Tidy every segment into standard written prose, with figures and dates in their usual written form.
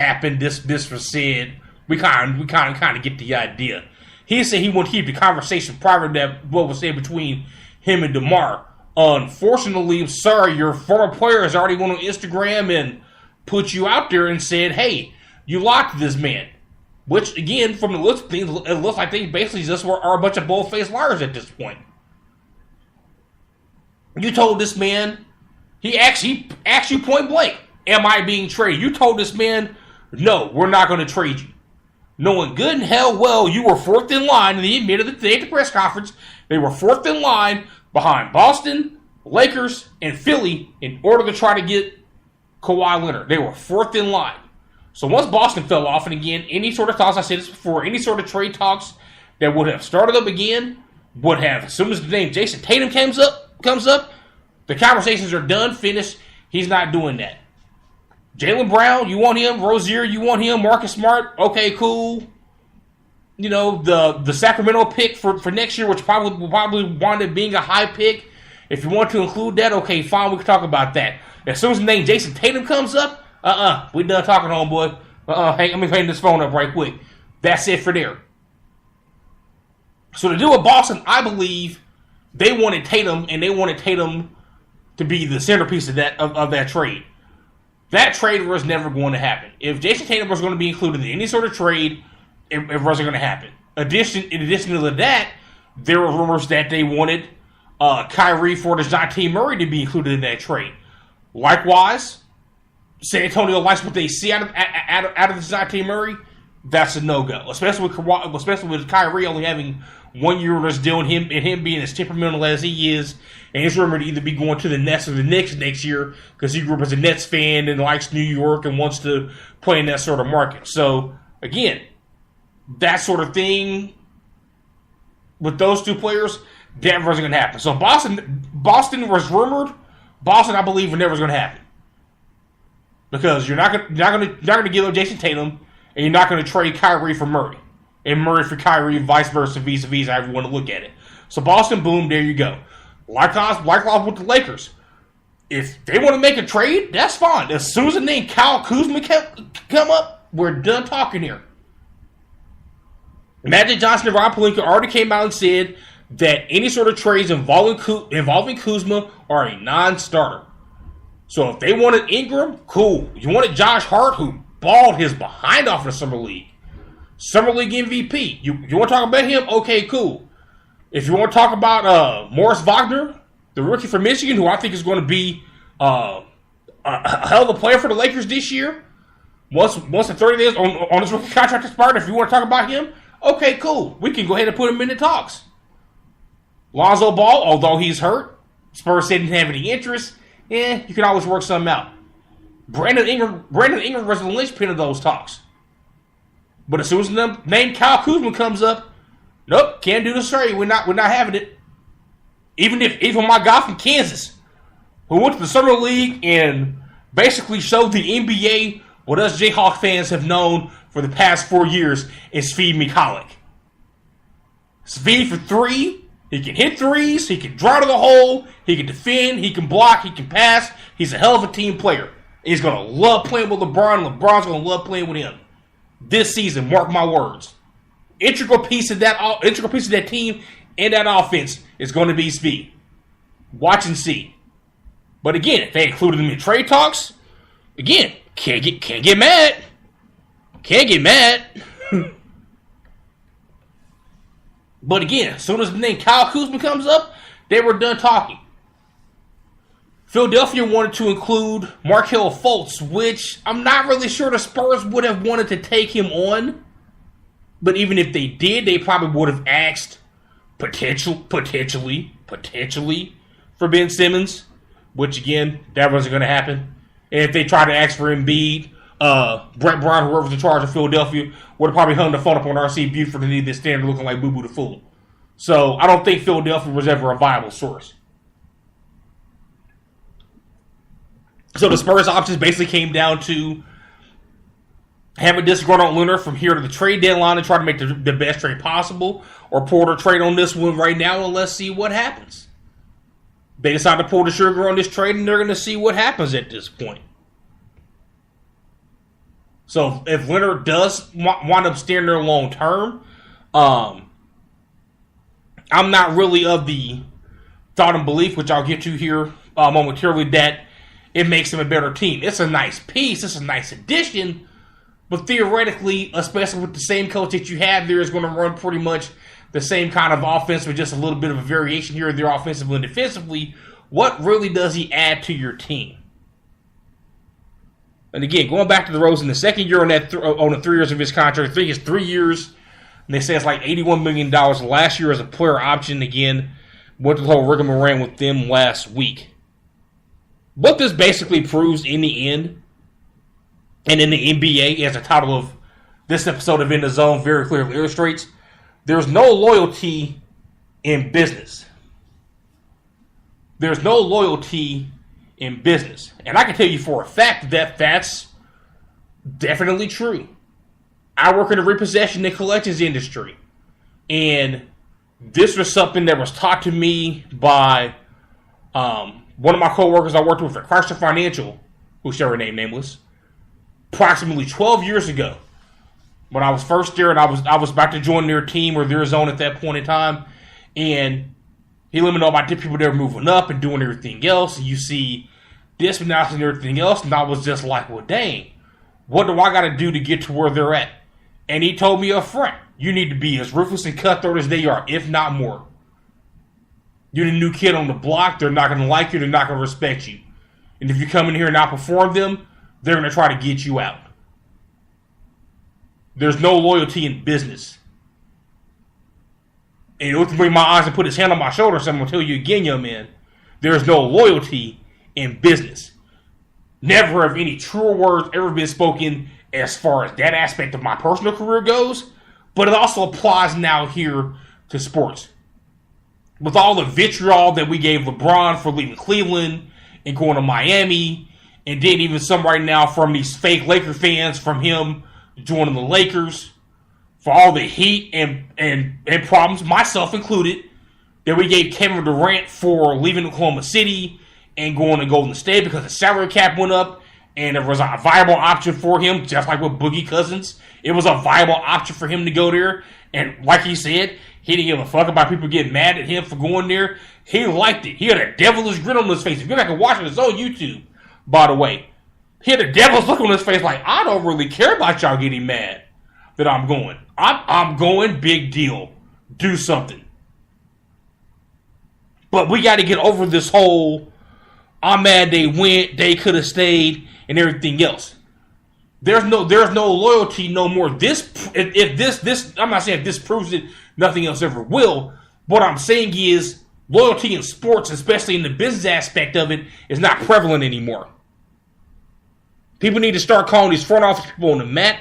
happened. This was said. We kind of get the idea. He said he would keep the conversation private that what was said between him and DeMar. Unfortunately, sir, your former player has already went on Instagram and put you out there and said, hey, you locked this man. Which, again, from the looks of things, it looks like they basically just are a bunch of bold-faced liars at this point. You told this man, he actually asked you point blank, am I being traded? You told this man, no, we're not going to trade you. Knowing good and hell well you were fourth in line, and he admitted that today at the press conference, they were fourth in line behind Boston, Lakers, and Philly in order to try to get Kawhi Leonard. They were fourth in line. So once Boston fell off, and again, any sort of talks, I said this before, any sort of trade talks that would have started up again, would have, as soon as the name Jason Tatum comes up, the conversations are done, finished. He's not doing that. Jaylen Brown, you want him. Rozier, you want him. Marcus Smart, okay, cool. You know, the Sacramento pick for next year, which will probably wind up being a high pick. If you want to include that, okay, fine, we can talk about that. As soon as the name Jason Tatum comes up, we done talking, homeboy. Hey, let me hang this phone up right quick. That's it for there. So to do with Boston, I believe they wanted Tatum, and they wanted Tatum to be the centerpiece of that trade. That trade was never going to happen. If Jason Tatum was going to be included in any sort of trade, it wasn't going to happen. In addition to that, there were rumors that they wanted Kyrie for DeJounte Murray to be included in that trade. Likewise, San Antonio likes what they see out of DeJounte Murray. That's a no-go, especially with Kyrie only having 1 year on his deal, and him being as temperamental as he is, and he's rumored to either be going to the Nets or the Knicks next year because he grew up as a Nets fan and likes New York and wants to play in that sort of market. So again, that sort of thing with those two players, that wasn't going to happen. So Boston was rumored. Boston, I believe, never was going to happen because you're not going to give up Jason Tatum, and you're not going to trade Kyrie for Murray. And Murray for Kyrie, vice versa, vis-a-vis, however you want to look at it. So Boston, boom, there you go. Likewise with the Lakers. If they want to make a trade, that's fine. As soon as the name Kyle Kuzma come up, we're done talking here. Magic Johnson and Rob Pelinka already came out and said that any sort of trades involving Kuzma are a non-starter. So if they wanted Ingram, cool. You wanted Josh Hart, who balled his behind off in the Summer League MVP. You want to talk about him? Okay, cool. If you want to talk about Morris Wagner, the rookie from Michigan, who I think is going to be a hell of a player for the Lakers this year, once the 30 days on his rookie contract expired, if you want to talk about him, okay, cool. We can go ahead and put him in the talks. Lonzo Ball, although he's hurt, Spurs said didn't have any interest. You can always work something out. Brandon Ingram was the linchpin of those talks. But as soon as the name Kyle Kuzma comes up, nope, can't do this trade. We're not having it. Even my guy from Kansas, who went to the Summer League and basically showed the NBA what us Jayhawk fans have known for the past 4 years, is Svi Mykhailiuk. Svi for three, he can hit threes, he can draw to the hole, he can defend, he can block, he can pass. He's a hell of a team player. He's going to love playing with LeBron, and LeBron's going to love playing with him. This season, mark my words. Integral piece of that team and that offense is going to be Svi. Watch and see. But again, if they included him in trade talks, again, can't get mad. Can't get mad. But again, as soon as the name Kyle Kuzma comes up, they were done talking. Philadelphia wanted to include Markelle Fultz, which I'm not really sure the Spurs would have wanted to take him on. But even if they did, they probably would have asked potentially for Ben Simmons, which again, that wasn't going to happen. And if they tried to ask for Embiid, Brett Brown, whoever's in charge of Philadelphia, would have probably hung the phone up on R.C. Buford and needed this standard looking like Boo Boo the Fool. So I don't think Philadelphia was ever a viable source. So the Spurs options basically came down to have a disgruntled Leonard from here to the trade deadline and try to make the best trade possible, or pull the trade on this one right now and let's see what happens. They decide to pull the trigger on this trade and they're going to see what happens at this point. So if Leonard does wind up staying there long term, I'm not really of the thought and belief, which I'll get to here momentarily, that it makes him a better team. It's a nice piece. It's a nice addition. But theoretically, especially with the same coach that you have there, is going to run pretty much the same kind of offense with just a little bit of a variation here and there offensively and defensively. What really does he add to your team? And again, going back to DeRozan, the second year on the 3 years of his contract, I think it's 3 years, and they say it's like $81 million. Last year as a player option, again, went through the whole rigmarole with them last week. What this basically proves in the end, and in the NBA, as the title of this episode of In the Zone very clearly illustrates, there's no loyalty in business. There's no loyalty in business. And I can tell you for a fact that that's definitely true. I work in the repossession and collections industry. And this was something that was taught to me by one of my coworkers I worked with at Chrysler Financial, who shall remain nameless, approximately 12 years ago. When I was first there and I was about to join their team or their zone at that point in time. And he let me know about the people that were moving up and doing everything else. And you see this announcing and everything else. And I was just like, well, dang, what do I got to do to get to where they're at? And he told me up front, you need to be as ruthless and cutthroat as they are, if not more. You're the new kid on the block. They're not going to like you. They're not going to respect you. And if you come in here and outperform them, they're going to try to get you out. There's no loyalty in business. And he looked me in my eyes and put his hand on my shoulder, so I'm going to tell you again, young man, there's no loyalty in business. Never have any truer words ever been spoken as far as that aspect of my personal career goes, but it also applies now here to sports. With all the vitriol that we gave LeBron for leaving Cleveland and going to Miami, and then even some right now from these fake Laker fans from him joining the Lakers, for all the heat and problems, myself included, that we gave Kevin Durant for leaving Oklahoma City and going to Golden State because the salary cap went up and there was a viable option for him, just like with Boogie Cousins. It was a viable option for him to go there. And like he said, he didn't give a fuck about people getting mad at him for going there. He liked it. He had a devilish grin on his face. If you go back and watch it, it's on YouTube, by the way. He had a devil's look on his face like, I don't really care about y'all getting mad that I'm going. I'm going, big deal. Do something. But we got to get over this whole, I'm mad they went, they could have stayed, and everything else. There's no loyalty no more. I'm not saying if this proves it, nothing else ever will. What I'm saying is loyalty in sports, especially in the business aspect of it, is not prevalent anymore. People need to start calling these front office people on the mat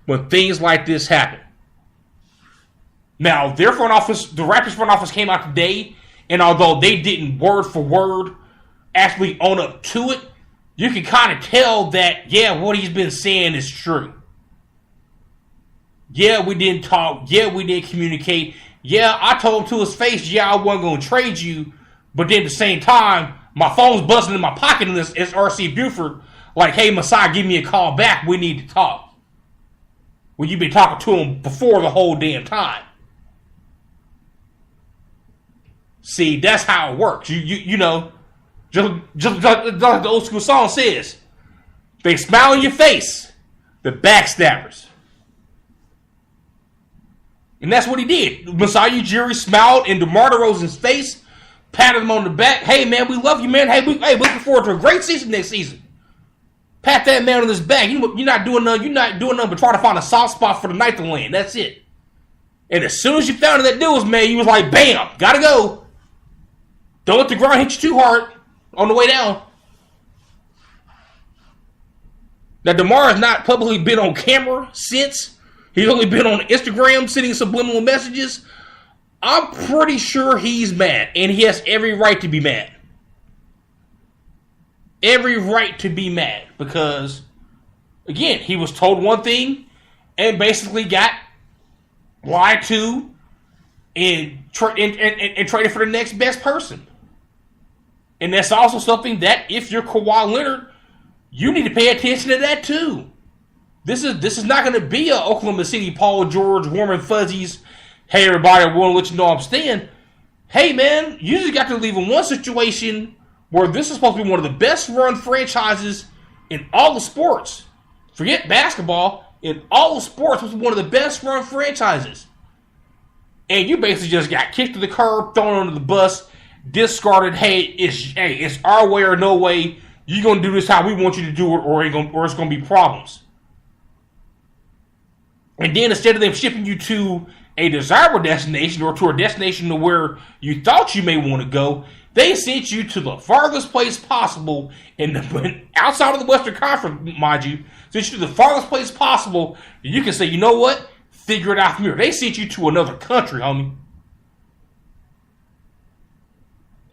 when things like this happen. Now, their front office, the Raptors front office came out today, and although they didn't word for word actually own up to it, you can kind of tell that, yeah, what he's been saying is true. Yeah, we didn't talk. Yeah, we didn't communicate. Yeah, I told him to his face, yeah, I wasn't going to trade you. But then at the same time, my phone's buzzing in my pocket and it's RC Buford. Like, hey, Masai, give me a call back. We need to talk. Well, you've been talking to him before the whole damn time. See, that's how it works. You know, just like the old school song says, they smile in your face, the backstabbers. And that's what he did. Masai Ujiri smiled in DeMar DeRozan's face, patted him on the back. Hey, man, we love you, man. Hey, we're looking forward to a great season next season. Pat that man on his back. You're not doing nothing but trying to find a soft spot for the night to land. That's it. And as soon as you found that deal was made, you was like, bam, gotta go. Don't let the ground hit you too hard on the way down. Now, DeMar has not publicly been on camera since. He's only been on Instagram sending subliminal messages. I'm pretty sure he's mad, and he has every right to be mad. Every right to be mad because, again, he was told one thing and basically got lied to and traded for the next best person. And that's also something that if you're Kawhi Leonard, you need to pay attention to that too. This is not going to be a Oklahoma City Paul George, warm and fuzzies. Hey, everybody, I want to let you know I'm staying. Hey, man, you just got to leave in one situation where this is supposed to be one of the best run franchises in all the sports. Forget basketball. In all the sports, it's one of the best run franchises. And you basically just got kicked to the curb, thrown under the bus, discarded. Hey, it's our way or no way. You're going to do this how we want you to do it, or it's going to be problems. And then instead of them shipping you to a desirable destination or to a destination to where you thought you may want to go, they sent you to the farthest place possible outside of the Western Conference, mind you. Sent you to the farthest place possible. And you can say, you know what? Figure it out from here. They sent you to another country, homie.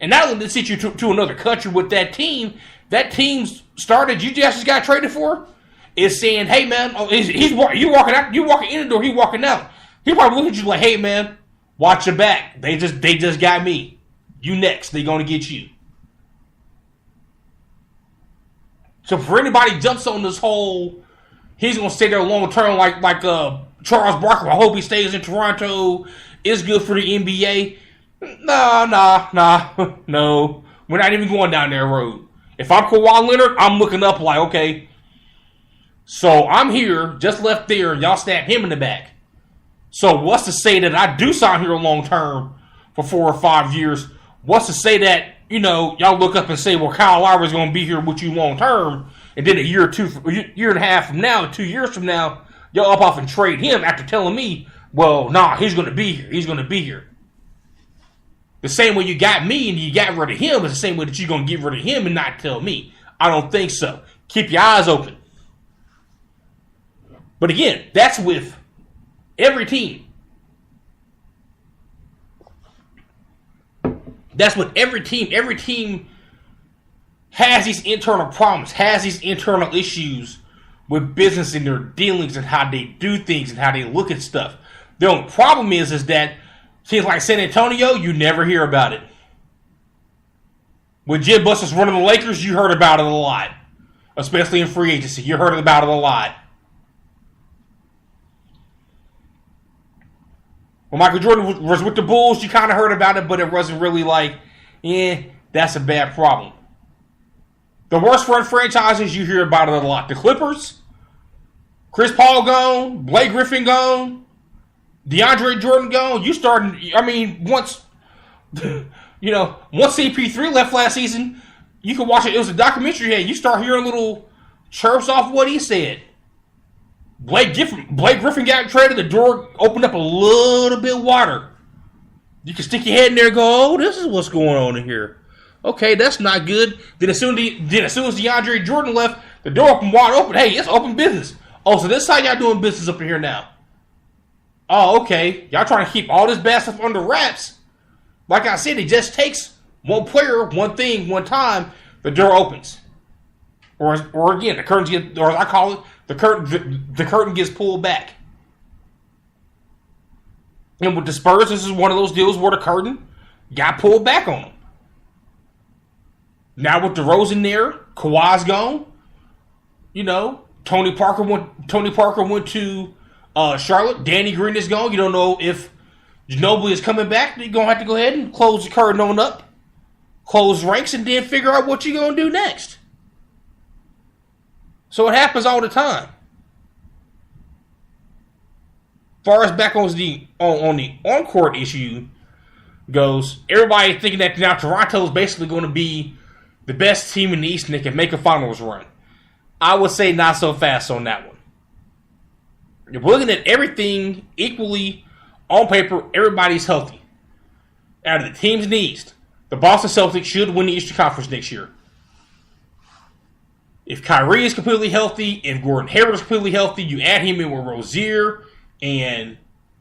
And not only did they sent you to another country with that team's started you just got traded for, is saying, hey, man, you walking out, you walking in the door, he walking out. He probably looking at you like, hey, man, watch your back. They just got me. You next. They going to get you. So for anybody jumps on this whole, he's going to stay there long term like Charles Barkley. I hope he stays in Toronto. It's good for the NBA. Nah. No. We're not even going down that road. If I'm Kawhi Leonard, I'm looking up like, okay, so I'm here, just left there, y'all stab him in the back. So what's to say that I do sign here long term for 4 or 5 years? What's to say that, y'all look up and say, well, Kyle Lowry's going to be here with you long term, and then a year and a half from now, 2 years from now, y'all up off and trade him after telling me, well, nah, he's going to be here. He's going to be here. The same way you got me and you got rid of him is the same way that you're going to get rid of him and not tell me. I don't think so. Keep your eyes open. But again, that's with every team. That's with every team. Every team has these internal problems, has these internal issues with business and their dealings and how they do things and how they look at stuff. The only problem is that teams like San Antonio, you never hear about it. When Jim Buss was running the Lakers, you heard about it a lot. Especially in free agency. You heard about it a lot. When Michael Jordan was with the Bulls, you kind of heard about it, but it wasn't really like, that's a bad problem. The worst run franchises, you hear about it a lot. The Clippers, Chris Paul gone, Blake Griffin gone, DeAndre Jordan gone. Once CP3 left last season, you could watch it. It was a documentary. Hey, you start hearing little chirps off what he said. Blake Griffin got traded. The door opened up a little bit wider. You can stick your head in there and go, oh, this is what's going on in here. Okay, that's not good. Then as soon as DeAndre Jordan left, the door opened wide open. Hey, it's open business. Oh, so this is how y'all doing business up in here now. Oh, okay. Y'all trying to keep all this bad stuff under wraps. Like I said, it just takes one player, one thing, one time, the door opens. Or again, the curtains get, or as I call it, the curtain gets pulled back. And with the Spurs, this is one of those deals where the curtain got pulled back on them. Now with DeRozan there, Kawhi's gone. Tony Parker went to Charlotte. Danny Green is gone. You don't know if Ginobili is coming back. You're gonna have to go ahead and close the curtain on up, close ranks, and then figure out what you're gonna do next. So it happens all the time. As far as back on the on-court issue goes, everybody thinking that now Toronto is basically going to be the best team in the East and they can make a finals run. I would say not so fast on that one. You're looking at everything equally on paper. Everybody's healthy. Out of the teams in the East, the Boston Celtics should win the Eastern Conference next year. If Kyrie is completely healthy, if Gordon Hayward is completely healthy, you add him in with Rozier and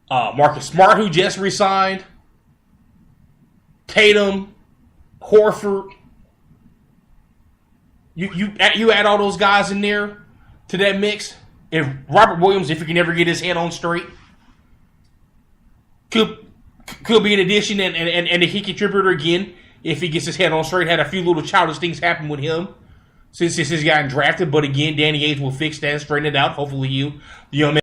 Marcus Smart, who just resigned, Tatum, Horford. You add all those guys in there to that mix. If Robert Williams, if he can ever get his head on straight, could be an addition and a key contributor again if he gets his head on straight. Had a few little childish things happen with him. since he's gotten drafted. But again, Danny Ainge will fix that, straighten it out. Hopefully, the young man